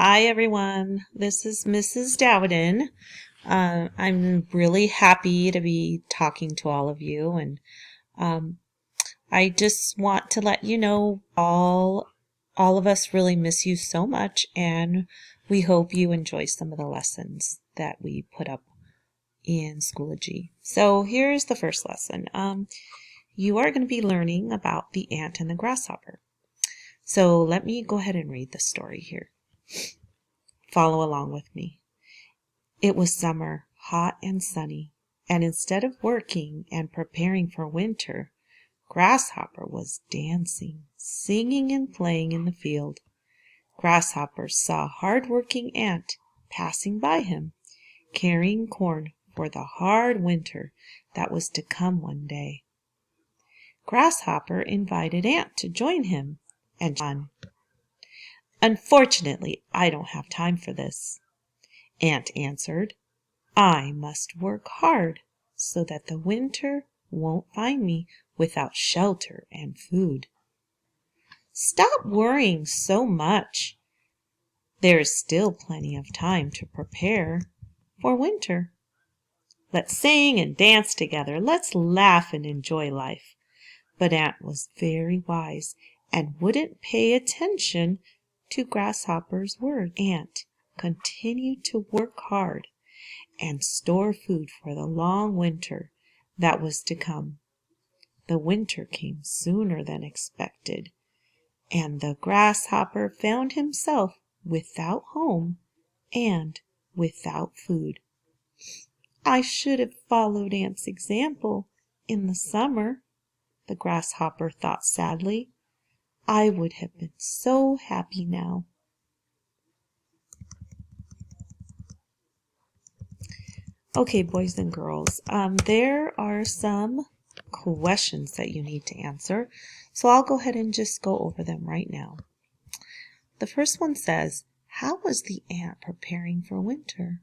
Hi everyone, this is Mrs. Dowden. I'm really happy to be talking to all of you, and um, I just want to let you know all of us really miss you so much, and we hope you enjoy some of the lessons that we put up in Schoology. So here's the first lesson. You are going to be learning about the ant and the grasshopper. So let me go ahead and read the story here. Follow along with me. It was summer, hot and sunny, and instead of working and preparing for winter, Grasshopper was dancing, singing, and playing in the field. Grasshopper saw a hard-working ant passing by him, carrying corn for the hard winter that was to come one day. Grasshopper invited Ant to join him, and John. "Unfortunately, I don't have time for this," Ant answered. "I must work hard so that the winter won't find me without shelter and food." "Stop worrying so much. There is still plenty of time to prepare for winter. Let's sing and dance together. Let's laugh and enjoy life." But Ant was very wise and wouldn't pay attention to Grasshopper's words. Ant continued to work hard and store food for the long winter that was to come. The winter came sooner than expected, and the grasshopper found himself without home and without food. "I should have followed Ant's example in the summer," the grasshopper thought sadly. "I would have been so happy now." Okay, boys and girls, there are some questions that you need to answer. So I'll go ahead and just go over them right now. The first one says, how was the ant preparing for winter?